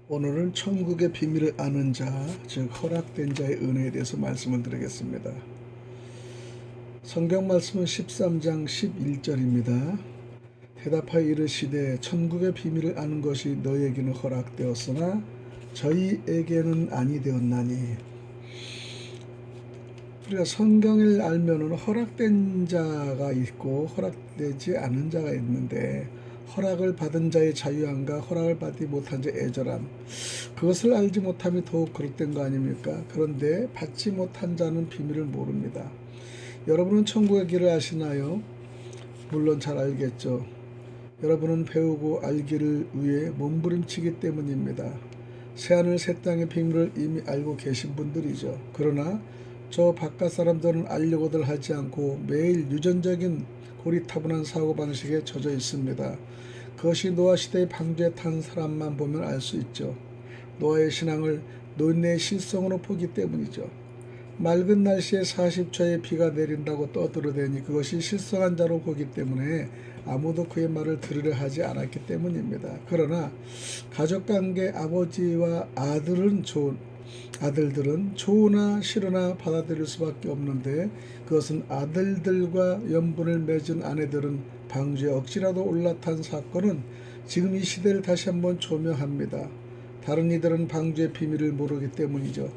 오늘은 천국의 비밀을 아는 자, 즉 허락된 자의 은혜에 대해서 말씀을 드리겠습니다. 성경 말씀은 13장 11절입니다. 대답하여 이르시되 천국의 비밀을 아는 것이 너희에게는 허락되었으나 저희에게는 아니 되었나니. 우리가 성경을 알면은 허락된 자가 있고 허락되지 않은 자가 있는데, 허락을 받은 자의 자유함과 허락을 받지 못한 자의 애절함, 그것을 알지 못함이 더욱 그릇된 거 아닙니까? 그런데 받지 못한 자는 비밀을 모릅니다. 여러분은 천국의 길을 아시나요? 물론 잘 알겠죠. 여러분은 배우고 알기를 위해 몸부림치기 때문입니다. 새하늘 새 땅의 비밀을 이미 알고 계신 분들이죠. 그러나 저 바깥 사람들은 알려고들 하지 않고 매일 유전적인 고리타분한 사고방식에 젖어 있습니다. 그것이 노아 시대의 방주에 탄 사람만 보면 알 수 있죠. 노아의 신앙을 노인네의 실성으로 보기 때문이죠. 맑은 날씨에 40초의 비가 내린다고 떠들어대니 그것이 실성한 자로 보기 때문에 아무도 그의 말을 들으려 하지 않았기 때문입니다. 그러나 가족관계 아버지와 아들들은 좋으나 싫으나 받아들일 수밖에 없는데, 그것은 아들들과 연분을 맺은 아내들은 방주에 억지라도 올라탄 사건은 지금 이 시대를 다시 한번 조명합니다. 다른 이들은 방주의 비밀을 모르기 때문이죠.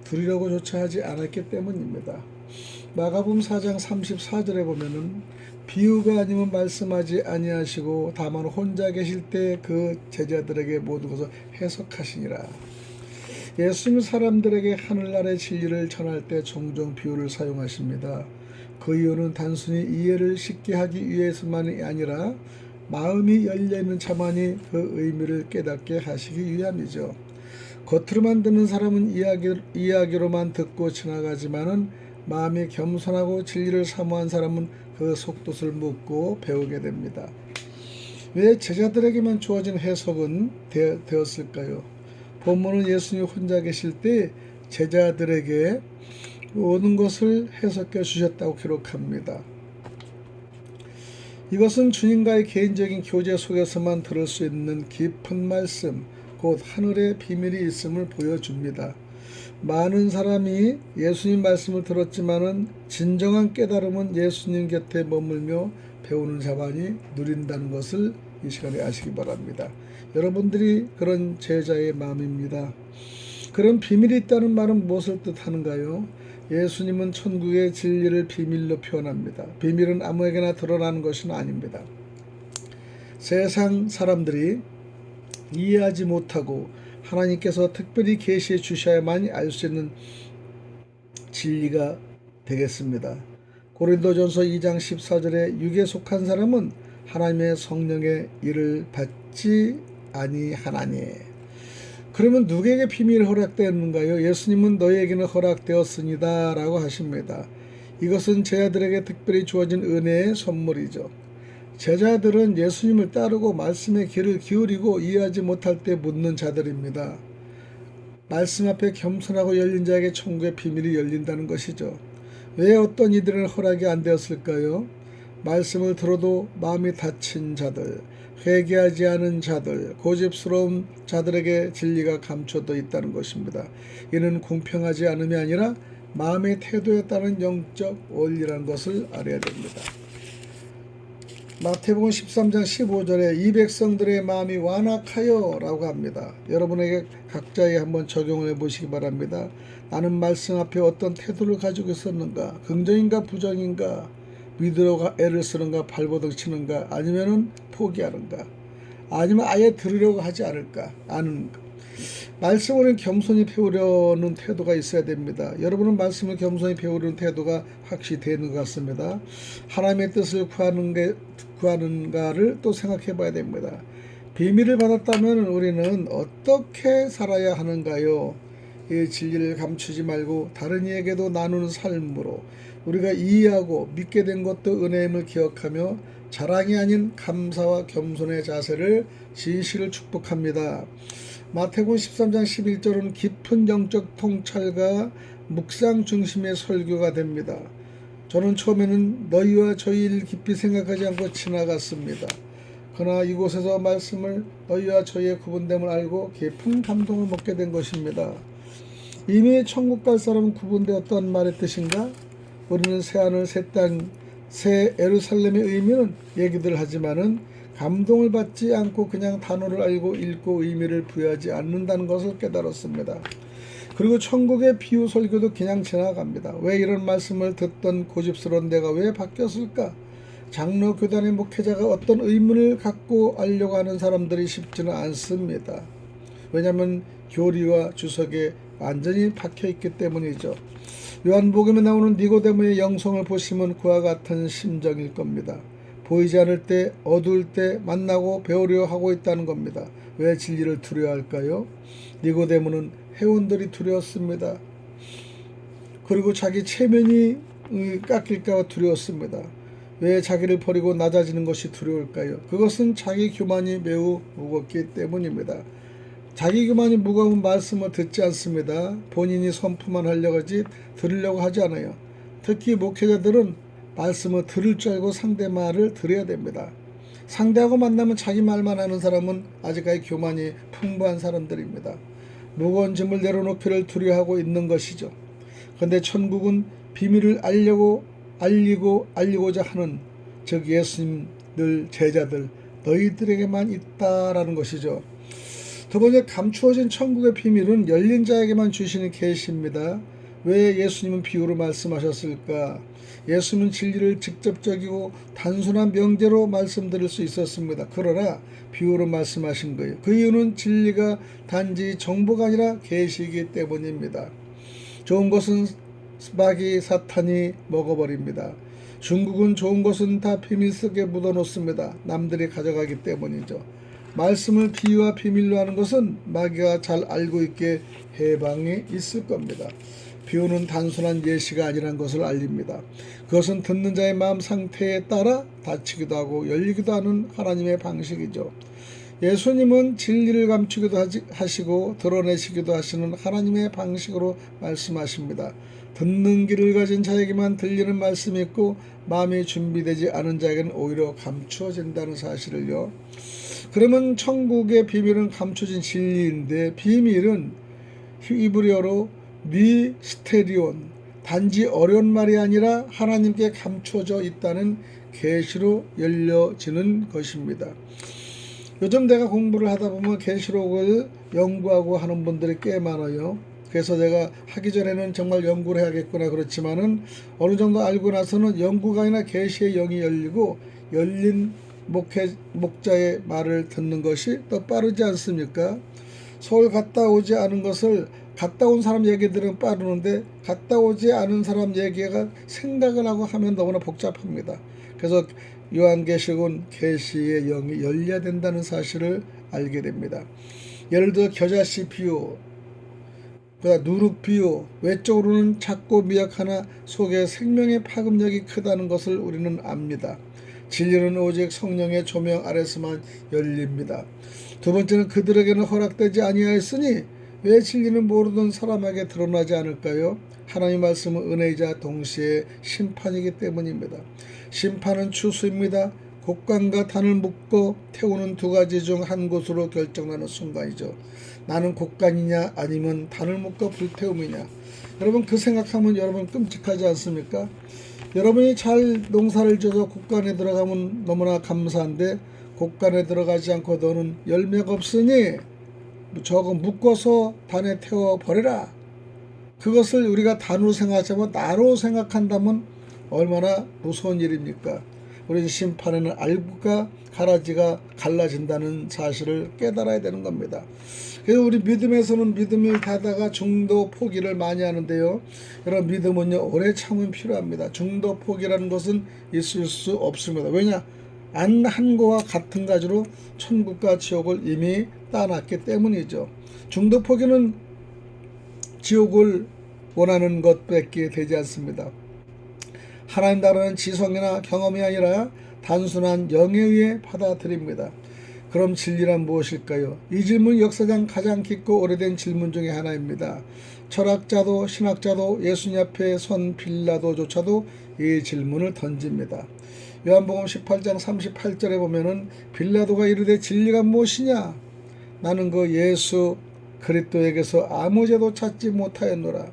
들으려고조차 하지 않았기 때문입니다. 마가복음 4장 34절에 보면은 비유가 아니면 말씀하지 아니하시고 다만 혼자 계실 때 그 제자들에게 모든 것을 해석하시니라. 예수님은 사람들에게 하늘나라의 진리를 전할 때 종종 비유를 사용하십니다. 그 이유는 단순히 이해를 쉽게 하기 위해서만이 아니라 마음이 열려있는 자만이 그 의미를 깨닫게 하시기 위함이죠. 겉으로만 듣는 사람은 이야기로만 듣고 지나가지만은 마음이 겸손하고 진리를 사모한 사람은 그 속뜻을 묻고 배우게 됩니다. 왜 제자들에게만 주어진 해석은 되었을까요? 본문은 예수님이 혼자 계실 때 제자들에게 모든 것을 해석해 주셨다고 기록합니다. 이것은 주님과의 개인적인 교제 속에서만 들을 수 있는 깊은 말씀, 곧 하늘의 비밀이 있음을 보여줍니다. 많은 사람이 예수님 말씀을 들었지만은 진정한 깨달음은 예수님 곁에 머물며 배우는 자만이 누린다는 것을 이 시간에 아시기 바랍니다. 여러분들이 그런 제자의 마음입니다. 그런 비밀이 있다는 말은 무엇을 뜻하는가요? 예수님은 천국의 진리를 비밀로 표현합니다. 비밀은 아무에게나 드러나는 것은 아닙니다. 세상 사람들이 이해하지 못하고 하나님께서 특별히 계시해 주셔야만이 알 수 있는 진리가 되겠습니다. 고린도전서 2장 14절에 육에 속한 사람은 하나님의 성령의 일을 받지 아니하나니. 그러면 누구에게 비밀이 허락되었는가요? 예수님은 너희에게는 허락되었습니다 라고 하십니다. 이것은 제자들에게 특별히 주어진 은혜의 선물이죠. 제자들은 예수님을 따르고 말씀의 귀를 기울이고 이해하지 못할 때 묻는 자들입니다. 말씀 앞에 겸손하고 열린 자에게 천국의 비밀이 열린다는 것이죠. 왜 어떤 이들은 허락이 안 되었을까요? 말씀을 들어도 마음이 닫힌 자들, 회개하지 않은 자들, 고집스러운 자들에게 진리가 감춰져 있다는 것입니다. 이는 공평하지 않음이 아니라 마음의 태도에 따른 영적 원리라는 것을 알아야 됩니다. 마태복음 13장 15절에 이 백성들의 마음이 완악하여 라고 합니다. 여러분에게 각자에 한번 적용을 해보시기 바랍니다. 나는 말씀 앞에 어떤 태도를 가지고 있었는가? 긍정인가 부정인가? 믿으려고 애를 쓰는가? 발버둥 치는가? 아니면은 포기하는가? 아니면 아예 들으려고 하지 않을까? 아는가? 말씀을 겸손히 배우려는 태도가 있어야 됩니다. 여러분은 말씀을 겸손히 배우려는 태도가 확실히 되는 것 같습니다. 하나님의 뜻을 구하는가를 또 생각해 봐야 됩니다. 비밀을 받았다면 우리는 어떻게 살아야 하는가요? 이 진리를 감추지 말고 다른 이에게도 나누는 삶으로 우리가 이해하고 믿게 된 것도 은혜임을 기억하며 자랑이 아닌 감사와 겸손의 자세를 진실을 축복합니다. 마태복음 13장 11절은 깊은 영적 통찰과 묵상 중심의 설교가 됩니다. 저는 처음에는 너희와 저희 일 깊이 생각하지 않고 지나갔습니다. 그러나 이곳에서 말씀을 너희와 저희의 구분됨을 알고 깊은 감동을 먹게 된 것입니다. 이미 천국 갈 사람은 구분되었다는 말의 뜻인가? 우리는 새하늘 새 땅 새 예루살렘의 의미는 얘기들 하지만은 감동을 받지 않고 그냥 단어를 알고 읽고 의미를 부여하지 않는다는 것을 깨달았습니다. 그리고 천국의 비유 설교도 그냥 지나갑니다. 왜 이런 말씀을 듣던 고집스러운 내가 왜 바뀌었을까? 장로 교단의 목회자가 어떤 의문을 갖고 알려고 하는 사람들이 쉽지는 않습니다. 왜냐하면 교리와 주석에 완전히 박혀있기 때문이죠. 요한복음에 나오는 니고데모의 영성을 보시면 그와 같은 심정일 겁니다. 보이지 않을 때 어두울 때 만나고 배우려 하고 있다는 겁니다. 왜 진리를 두려워할까요? 니고데모는 회원들이 두려웠습니다. 그리고 자기 체면이 깎일까 두려웠습니다. 왜 자기를 버리고 낮아지는 것이 두려울까요? 그것은 자기 교만이 매우 무겁기 때문입니다. 자기 교만이 무거운 말씀을 듣지 않습니다. 본인이 선포만 하려고 하지 들으려고 하지 않아요. 특히 목회자들은 말씀을 들을 줄 알고 상대 말을 들어야 됩니다. 상대하고 만나면 자기 말만 하는 사람은 아직까지 교만이 풍부한 사람들입니다. 무거운 짐을 내려놓기를 두려워하고 있는 것이죠. 그런데 천국은 비밀을 알리고자 하는 즉 예수님들 제자들 너희들에게만 있다라는 것이죠. 두 번째, 감추어진 천국의 비밀은 열린 자에게만 주시는 계시입니다. 왜 예수님은 비유로 말씀하셨을까? 예수님은 진리를 직접적이고 단순한 명제로 말씀드릴 수 있었습니다. 그러나 비유로 말씀하신 거예요. 그 이유는 진리가 단지 정보가 아니라 계시이기 때문입니다. 좋은 것은 마귀 사탄이 먹어버립니다. 중국은 좋은 것은 다 비밀 속에 묻어놓습니다. 남들이 가져가기 때문이죠. 말씀을 비유와 비밀로 하는 것은 마귀가 잘 알고 있게 해방이 있을 겁니다. 비유는 단순한 예시가 아니라는 것을 알립니다. 그것은 듣는 자의 마음 상태에 따라 닫히기도 하고 열리기도 하는 하나님의 방식이죠. 예수님은 진리를 감추기도 하시고 드러내시기도 하시는 하나님의 방식으로 말씀하십니다. 듣는 귀를 가진 자에게만 들리는 말씀이 있고 마음이 준비되지 않은 자에게는 오히려 감추어진다는 사실을요. 그러면 천국의 비밀은 감춰진 진리인데 비밀은 히브리어로 미스테리온 단지 어려운 말이 아니라 하나님께 감춰져 있다는 계시로 열려지는 것입니다. 요즘 내가 공부를 하다 보면 계시록을 연구하고 하는 분들이 꽤 많아요. 그래서 내가 하기 전에는 정말 연구를 해야겠구나 그렇지만은 어느 정도 알고 나서는 연구가 아니라 계시의 영이 열리고 열린 목자의 말을 듣는 것이 더 빠르지 않습니까? 서울 갔다 오지 않은 것을 갔다 온 사람 얘기들은 빠르는데 갔다 오지 않은 사람 얘기가 생각을 하고 하면 너무나 복잡합니다. 그래서 요한계시록은 계시의 영이 열려야 된다는 사실을 알게 됩니다. 예를 들어 겨자씨 비유, 누룩 비유, 외적으로는 작고 미약하나 속에 생명의 파급력이 크다는 것을 우리는 압니다. 진리는 오직 성령의 조명 아래서만 열립니다. 두 번째는 그들에게는 허락되지 아니하였으니 왜 진리는 모르던 사람에게 드러나지 않을까요? 하나님의 말씀은 은혜이자 동시에 심판이기 때문입니다. 심판은 추수입니다. 곡간과 단을 묶어 태우는 두 가지 중 한 곳으로 결정나는 순간이죠. 나는 곡간이냐 아니면 단을 묶어 불태움이냐. 여러분 그 생각하면 여러분 끔찍하지 않습니까? 여러분이 잘 농사를 지어서 곡간에 들어가면 너무나 감사한데 곡간에 들어가지 않고 너는 열매가 없으니 저거 묶어서 단에 태워 버려라. 그것을 우리가 단으로 생각하지만 나로 생각한다면 얼마나 무서운 일입니까? 우리 심판에는 알구가 가라지가 갈라진다는 사실을 깨달아야 되는 겁니다. 그래서 우리 믿음에서는 믿음을 가다가 중도 포기를 많이 하는데요. 여러분 믿음은요 오래 참음이 필요합니다. 중도 포기라는 것은 있을 수 없습니다. 왜냐? 안 한 거와 같은 가지로 천국과 지옥을 이미 따놨기 때문이죠. 중도 포기는 지옥을 원하는 것밖에 되지 않습니다. 하나님 나라는 지성이나 경험이 아니라 단순한 영에 의해 받아들입니다. 그럼 진리란 무엇일까요? 이 질문 역사상 가장 깊고 오래된 질문 중에 하나입니다. 철학자도 신학자도 예수님 앞에 선 빌라도조차도 이 질문을 던집니다. 요한복음 18장 38절에 보면은 빌라도가 이르되 진리가 무엇이냐? 나는 그 예수 그리스도에게서 아무 죄도 찾지 못하였노라.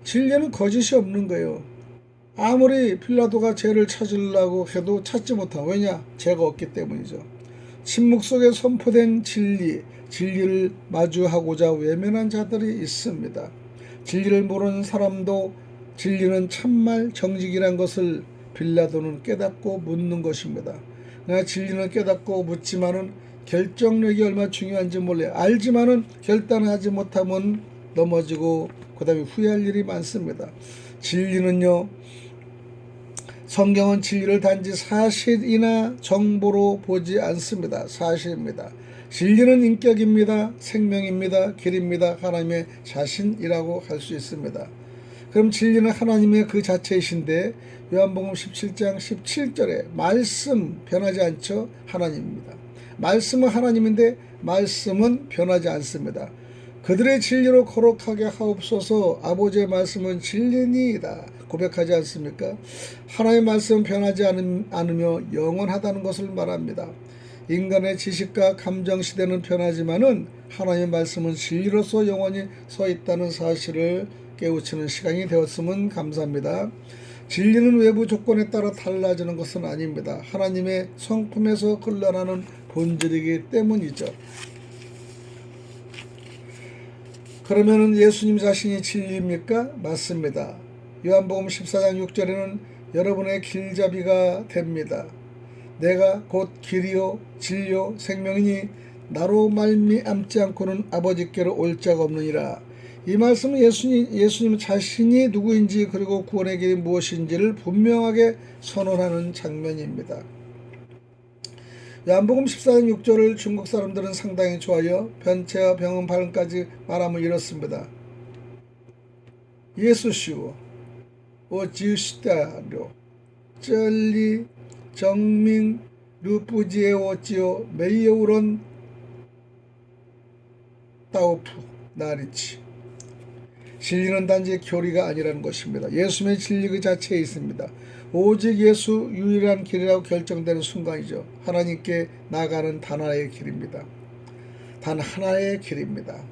진리는 거짓이 없는 거예요. 아무리 빌라도가 죄를 찾으려고 해도 찾지 못하고, 왜냐? 죄가 없기 때문이죠. 침묵 속에 선포된 진리를 마주하고자 외면한 자들이 있습니다. 진리를 모르는 사람도 진리는 참말 정직이란 것을 빌라도는 깨닫고 묻는 것입니다. 그러나 진리는 깨닫고 묻지만은 결정력이 얼마나 중요한지 몰라요. 알지만은 결단하지 못하면 넘어지고 그 다음에 후회할 일이 많습니다. 진리는요, 성경은 진리를 단지 사실이나 정보로 보지 않습니다. 사실입니다. 진리는 인격입니다. 생명입니다. 길입니다. 하나님의 자신이라고 할 수 있습니다. 그럼 진리는 하나님의 그 자체이신데 요한복음 17장 17절에 말씀 변하지 않죠? 하나님입니다. 말씀은 하나님인데 말씀은 변하지 않습니다. 그들의 진리로 거룩하게 하옵소서. 아버지의 말씀은 진리니이다 고백하지 않습니까? 하나님의 말씀은 변하지 않으며 영원하다는 것을 말합니다. 인간의 지식과 감정 시대는 변하지만은 하나님의 말씀은 진리로서 영원히 서 있다는 사실을 깨우치는 시간이 되었으면 감사합니다. 진리는 외부 조건에 따라 달라지는 것은 아닙니다. 하나님의 성품에서 흘러나는 본질이기 때문이죠. 그러면 예수님 자신이 진리입니까? 맞습니다. 요한복음 14장 6절에는 여러분의 길잡이가 됩니다. 내가 곧 길이요 진리요 생명이니 나로 말미암지 않고는 아버지께로 올 자가 없느니라. 이 말씀은 예수님 자신이 누구인지 그리고 구원의 길이 무엇인지를 분명하게 선언하는 장면입니다. 요한복음 14장 6절을 중국 사람들은 상당히 좋아하여 변체와 병음 발음까지 말하면 이렇습니다. 예수시오 오지우시다료 쩔리 정민 루뿌지에 오지오 메이오런 따오프 나리치. 진리는 단지 교리가 아니라는 것입니다. 예수님의 진리 그 자체에 있습니다. 오직 예수 유일한 길이라고 결정되는 순간이죠. 하나님께 나가는 단 하나의 길입니다. 단 하나의 길입니다.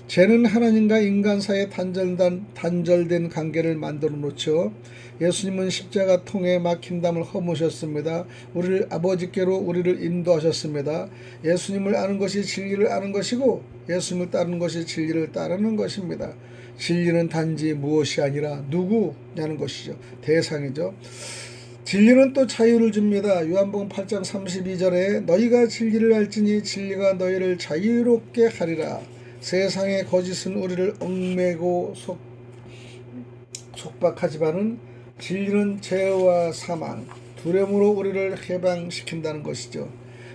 죄는 하나님과 인간 사이에 단절된 관계를 만들어 놓죠. 예수님은 십자가 통에 막힌 담을 허무셨습니다. 우리를 아버지께로 우리를 인도하셨습니다. 예수님을 아는 것이 진리를 아는 것이고 예수님을 따르는 것이 진리를 따르는 것입니다. 진리는 단지 무엇이 아니라 누구냐는 것이죠. 대상이죠. 진리는 또 자유를 줍니다. 요한복음 8장 32절에 너희가 진리를 알지니 진리가 너희를 자유롭게 하리라. 세상의 거짓은 우리를 얽매고 속박하지만은 진리는 죄와 사망, 두려움으로 우리를 해방시킨다는 것이죠.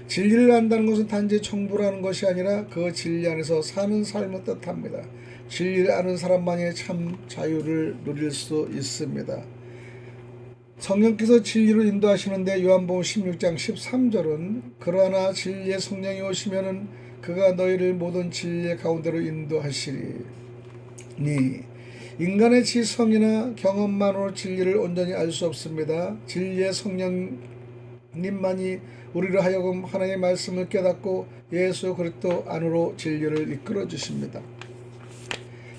진리를 안다는 것은 단지 정보라는 것이 아니라 그 진리 안에서 사는 삶을 뜻합니다. 진리를 아는 사람만이 참 자유를 누릴 수 있습니다. 성령께서 진리로 인도하시는데 요한복음 16장 13절은 그러나 진리의 성령이 오시면은 그가 너희를 모든 진리의 가운데로 인도하시리니 인간의 지성이나 경험만으로 진리를 온전히 알 수 없습니다. 진리의 성령님만이 우리로 하여금 하나님의 말씀을 깨닫고 예수 그리스도 안으로 진리를 이끌어 주십니다.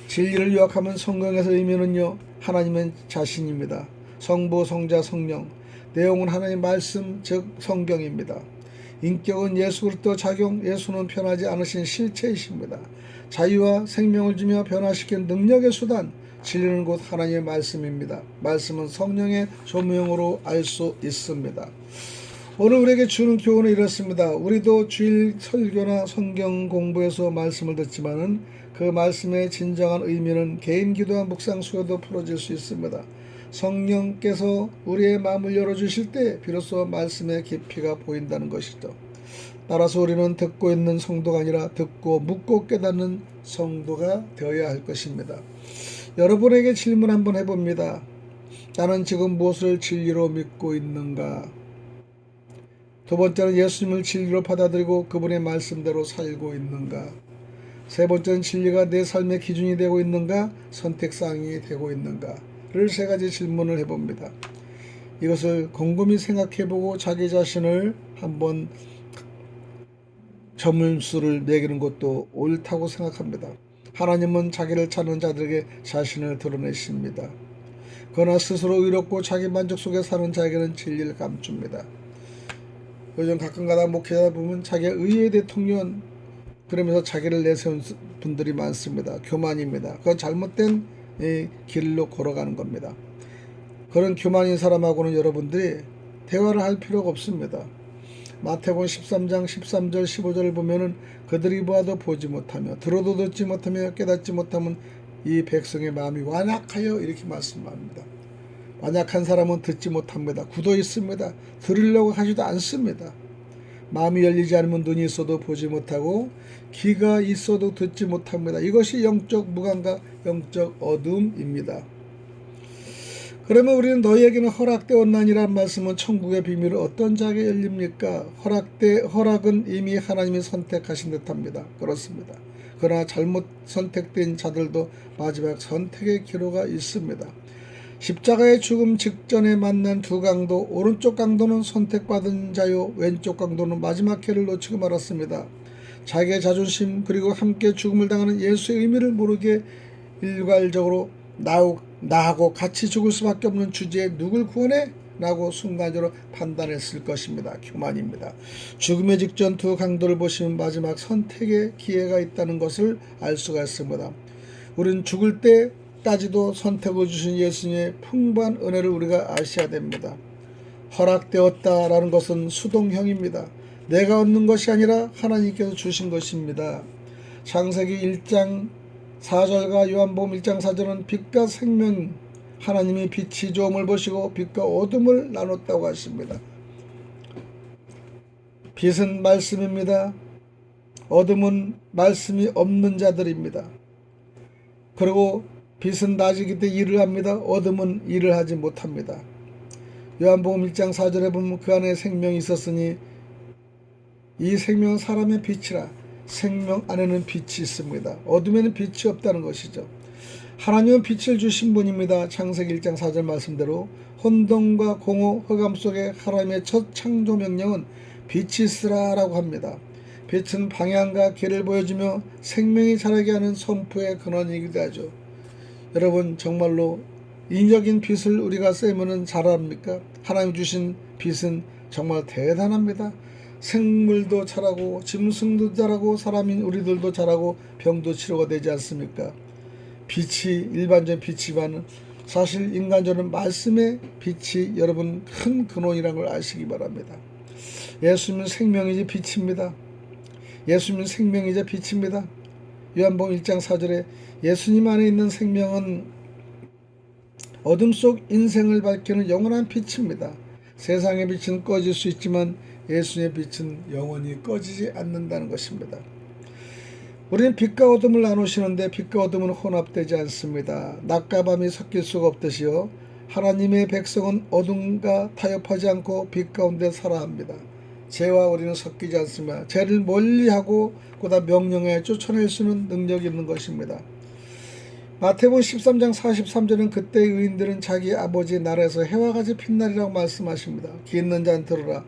진리를 요약하면 성경에서 의미는요, 하나님의 자신입니다. 성부, 성자, 성령. 내용은 하나님의 말씀, 즉 성경입니다. 인격은 예수 그리스도 작용, 예수는 변하지 않으신 실체이십니다. 자유와 생명을 주며 변화시키는 능력의 수단, 진리는 곧 하나님의 말씀입니다. 말씀은 성령의 조명으로 알 수 있습니다. 오늘 우리에게 주는 교훈은 이렇습니다. 우리도 주일 설교나 성경 공부에서 말씀을 듣지만은 그 말씀의 진정한 의미는 개인 기도와 묵상 수요도 풀어질 수 있습니다. 성령께서 우리의 마음을 열어주실 때 비로소 말씀의 깊이가 보인다는 것이죠. 따라서 우리는 듣고 있는 성도가 아니라 듣고 묻고 깨닫는 성도가 되어야 할 것입니다. 여러분에게 질문 한번 해봅니다. 나는 지금 무엇을 진리로 믿고 있는가? 두 번째는 예수님을 진리로 받아들이고 그분의 말씀대로 살고 있는가? 세 번째는 진리가 내 삶의 기준이 되고 있는가? 선택사항이 되고 있는가? 를 세 가지 질문을 해봅니다. 이것을 곰곰이 생각해보고 자기 자신을 한번 점수를 매기는 것도 옳다고 생각합니다. 하나님은 자기를 찾는 자들에게 자신을 드러내십니다. 그러나 스스로 의롭고 자기 만족 속에 사는 자에게는 진리를 감춥니다. 요즘 가끔가다 목회자 보면 자기가 의회 대통령 그러면서 자기를 내세운 분들이 많습니다. 교만입니다. 그건 잘못된 길로 걸어가는 겁니다. 그런 교만인 사람하고는 여러분들이 대화를 할 필요가 없습니다. 마태복음 13장 13절 15절을 보면은 그들이 보아도 보지 못하며 들어도 듣지 못하며 깨닫지 못하면 이 백성의 마음이 완악하여 이렇게 말씀합니다. 완악한 사람은 듣지 못합니다. 굳어 있습니다. 들으려고 하지도 않습니다. 마음이 열리지 않으면 눈이 있어도 보지 못하고 귀가 있어도 듣지 못합니다. 이것이 영적 무감과 영적 어둠입니다. 그러면 우리는 너희에게는 허락되었나니라는 말씀은 천국의 비밀을 어떤 자에게 열립니까? 허락은 이미 하나님이 선택하신 듯합니다. 그렇습니다. 그러나 잘못 선택된 자들도 마지막 선택의 기로가 있습니다. 십자가의 죽음 직전에 만난 두 강도, 오른쪽 강도는 선택받은 자요, 왼쪽 강도는 마지막 길을 놓치고 말았습니다. 자기의 자존심 그리고 함께 죽음을 당하는 예수의 의미를 모르게 일괄적으로 나하고 같이 죽을 수밖에 없는 주제에 누굴 구원해? 라고 순간적으로 판단했을 것입니다. 교만입니다. 죽음의 직전 두 강도를 보시면 마지막 선택의 기회가 있다는 것을 알 수가 있습니다. 우리는 죽을 때까지도 선택을 주신 예수님의 풍부한 은혜를 우리가 아셔야 됩니다. 허락되었다라는 것은 수동형입니다. 내가 얻는 것이 아니라 하나님께서 주신 것입니다. 창세기 1장 4절과 요한복음 1장 4절은 빛과 생명, 하나님이 빛이 좋음을 보시고 빛과 어둠을 나눴다고 하십니다. 빛은 말씀입니다. 어둠은 말씀이 없는 자들입니다. 그리고 빛은 낮이기 때 일을 합니다. 어둠은 일을 하지 못합니다. 요한복음 1장 4절에 보면 그 안에 생명이 있었으니 이 생명은 사람의 빛이라. 생명 안에는 빛이 있습니다. 어둠에는 빛이 없다는 것이죠. 하나님은 빛을 주신 분입니다. 창세기 1장 4절 말씀대로 혼돈과 공허, 흑암 속에 하나님의 첫 창조 명령은 빛이 있으라라고 합니다. 빛은 방향과 길을 보여주며 생명이 자라게 하는 선포의 근원이기도 하죠. 여러분 정말로 인적인 빛을 우리가 쐬면은 자랍니까? 하나님 주신 빛은 정말 대단합니다. 생물도 자라고 짐승도 자라고 사람인 우리들도 자라고 병도 치료가 되지 않습니까? 빛이 일반적인 빛이지만 사실 인간적으로는 말씀의 빛이 여러분 큰 근원이라는 걸 아시기 바랍니다. 예수님은 생명이자 빛입니다. 예수님은 생명이자 빛입니다. 요한복음 1장 4절에 예수님 안에 있는 생명은 어둠 속 인생을 밝히는 영원한 빛입니다. 세상의 빛은 꺼질 수 있지만 예수님의 빛은 영원히 꺼지지 않는다는 것입니다. 우리는 빛과 어둠을 나누시는데 빛과 어둠은 혼합되지 않습니다. 낮과 밤이 섞일 수가 없듯이요. 하나님의 백성은 어둠과 타협하지 않고 빛 가운데 살아야 합니다. 죄와 우리는 섞이지 않습니다. 죄를 멀리하고 보다 명령에 쫓아낼 수 있는 능력이 있는 것입니다. 마태복음 13장 43절은 그때의 의인들은 자기 아버지의 나라에서 해와 같이 빛나리라고 말씀하십니다. 귀 있는 자는 들으라.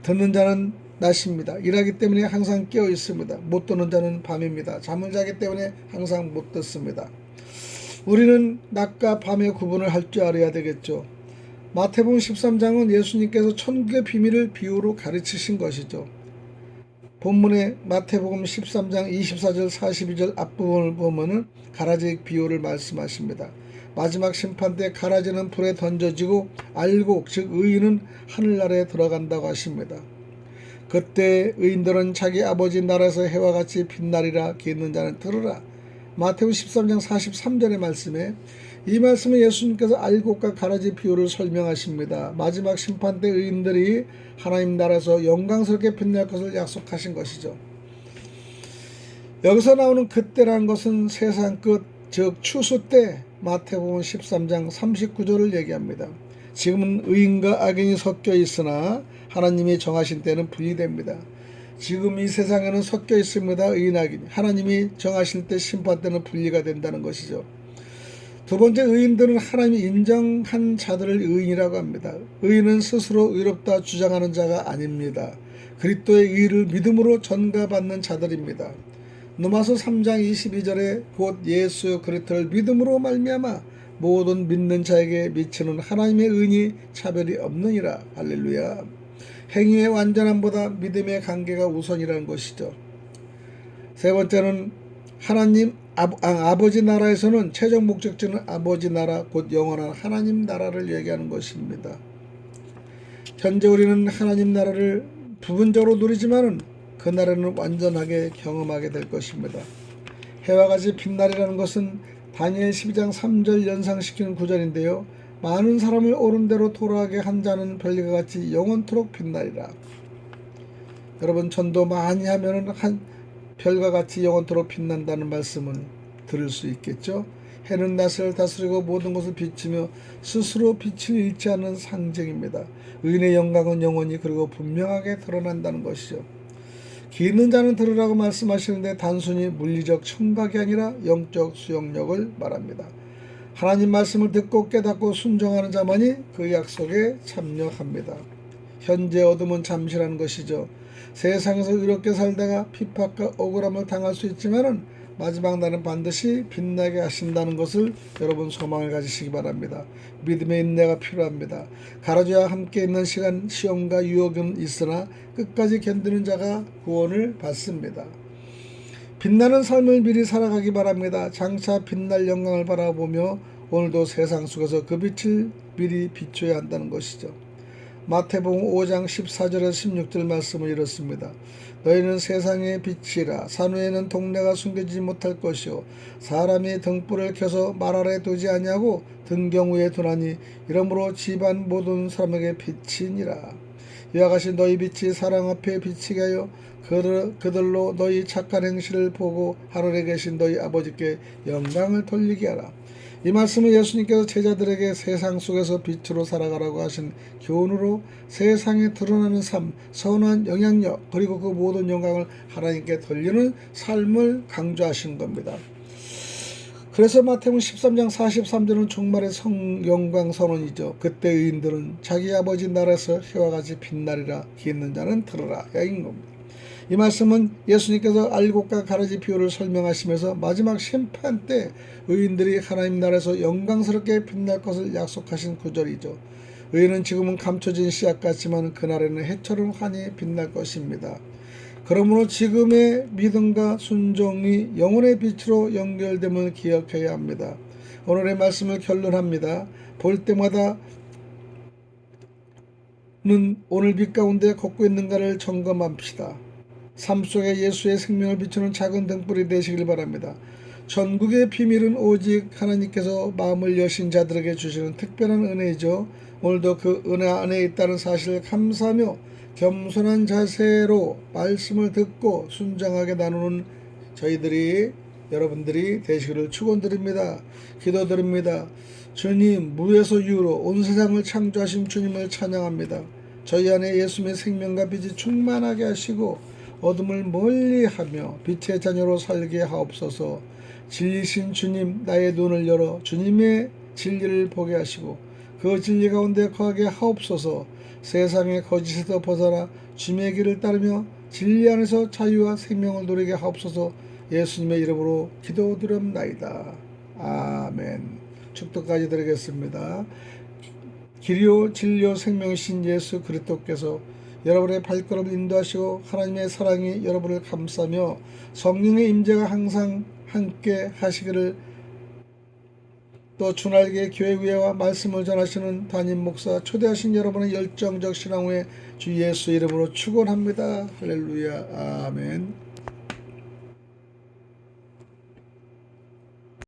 듣는 자는 낮입니다. 일하기 때문에 항상 깨어 있습니다. 못 듣는 자는 밤입니다. 잠을 자기 때문에 항상 못 듣습니다. 우리는 낮과 밤의 구분을 할 줄 알아야 되겠죠. 마태복음 13장은 예수님께서 천국의 비밀을 비유로 가르치신 것이죠. 본문의 마태복음 13장 24절 42절 앞부분을 보면은 가라지 비유를 말씀하십니다. 마지막 심판 때 가라지는 불에 던져지고 알곡 즉 의인은 하늘나라에 들어간다고 하십니다. 그때 의인들은 자기 아버지 나라에서 해와 같이 빛나리라. 귀 있는 자는 들으라. 마태복음 13장 43절의 말씀에 이 말씀은 예수님께서 알곡과 가라지 비유를 설명하십니다. 마지막 심판 때 의인들이 하나님 나라에서 영광스럽게 빛날 것을 약속하신 것이죠. 여기서 나오는 그때라는 것은 세상 끝, 즉 추수 때 마태복음 13장 39절을 얘기합니다. 지금은 의인과 악인이 섞여 있으나 하나님이 정하신 때는 분리됩니다. 지금 이 세상에는 섞여 있습니다. 의인 악인. 하나님이 정하실 때 심판 때는 분리가 된다는 것이죠. 두 번째, 의인들은 하나님이 인정한 자들을 의인이라고 합니다. 의인은 스스로 의롭다 주장하는 자가 아닙니다. 그리스도의 의를 믿음으로 전가받는 자들입니다. 로마서 3장 22절에 곧 예수 그리스도를 믿음으로 말미암아 모든 믿는 자에게 미치는 하나님의 의인이 차별이 없느니라. 할렐루야. 행위의 완전함보다 믿음의 관계가 우선이라는 것이죠. 세 번째는 하나님 아버지 나라에서는 최종 목적지는 아버지 나라 곧 영원한 하나님 나라를 얘기하는 것입니다. 현재 우리는 하나님 나라를 부분적으로 누리지만은 그 나라는 완전하게 경험하게 될 것입니다. 해와 같이 빛날이라는 것은 다니엘 12장 3절 연상시키는 구절인데요. 많은 사람을 옳은 대로 돌아가게 한 자는 별과 같이 영원토록 빛나리라. 여러분, 전도 많이 하면은 별과 같이 영원토록 빛난다는 말씀을 들을 수 있겠죠. 해는 낯을 다스리고 모든 것을 비추며 스스로 빛을 잃지 않는 상징입니다. 의인의 영광은 영원히 그리고 분명하게 드러난다는 것이죠. 귀 있는 자는 들으라고 말씀하시는데 단순히 물리적 청각이 아니라 영적 수용력을 말합니다. 하나님 말씀을 듣고 깨닫고 순종하는 자만이 그 약속에 참여합니다. 현재 어둠은 잠시라는 것이죠. 세상에서 의롭게 살다가 핍박과 억울함을 당할 수 있지만은 마지막 날은 반드시 빛나게 하신다는 것을 여러분 소망을 가지시기 바랍니다. 믿음의 인내가 필요합니다. 가라져야 함께 있는 시간, 시험과 유혹은 있으나 끝까지 견디는 자가 구원을 받습니다. 빛나는 삶을 미리 살아가기 바랍니다. 장차 빛날 영광을 바라보며 오늘도 세상 속에서 그 빛을 미리 비춰야 한다는 것이죠. 마태복음 5장 14절에서 16절 말씀은 이렇습니다. 너희는 세상의 빛이라. 산 위에는 동네가 숨겨지지 못할 것이요 사람이 등불을 켜서 말 아래 두지 아니하고 등경 위에 두나니 이러므로 집안 모든 사람에게 빛이니라. 이와 같이 너희 빛이 사람 앞에 비치게 하여 그들로 너희 착한 행실을 보고 하늘에 계신 너희 아버지께 영광을 돌리게 하라. 이 말씀은 예수님께서 제자들에게 세상 속에서 빛으로 살아가라고 하신 교훈으로 세상에 드러나는 삶, 선한 영향력, 그리고 그 모든 영광을 하나님께 돌리는 삶을 강조하신 겁니다. 그래서 마태복음 13장 43절은 종말의 영광 선언이죠. 그때 의인들은 자기 아버지 나라에서 해와 같이 빛나리라. 귀 있는 자는 들으라. 야인 겁니다. 이 말씀은 예수님께서 알곡과 가라지 비유를 설명하시면서 마지막 심판 때 의인들이 하나님 나라에서 영광스럽게 빛날 것을 약속하신 구절이죠. 의인은 지금은 감춰진 씨앗 같지만 그날에는 해처럼 환히 빛날 것입니다. 그러므로 지금의 믿음과 순종이 영혼의 빛으로 연결됨을 기억해야 합니다. 오늘의 말씀을 결론합니다. 볼 때마다는 오늘 빛 가운데 걷고 있는가를 점검합시다. 삶 속에 예수의 생명을 비추는 작은 등불이 되시길 바랍니다. 전국의 비밀은 오직 하나님께서 마음을 여신 자들에게 주시는 특별한 은혜이죠. 오늘도 그 은혜 안에 있다는 사실을 감사하며 겸손한 자세로 말씀을 듣고 순종하게 나누는 여러분들이 되시기를 축원드립니다. 기도드립니다. 주님, 무에서 유로 온 세상을 창조하신 주님을 찬양합니다. 저희 안에 예수님의 생명과 빛이 충만하게 하시고 어둠을 멀리하며 빛의 자녀로 살게 하옵소서. 진리신 주님, 나의 눈을 열어 주님의 진리를 보게 하시고 그 진리 가운데 거하게 하옵소서. 세상의 거짓에서 벗어나 주님의 길을 따르며 진리 안에서 자유와 생명을 누리게 하옵소서. 예수님의 이름으로 기도드립나이다. 아멘. 축도까지 드리겠습니다. 길이요 진리요 생명이신 예수 그리스도께서 여러분의 발걸음을 인도하시고 하나님의 사랑이 여러분을 감싸며 성령의 임재가 항상 함께 하시기를, 또 주날개 교회 위에와 말씀을 전하시는 담임 목사 초대하신 여러분의 열정적 신앙 후에 주 예수 이름으로 축원합니다. 할렐루야. 아멘.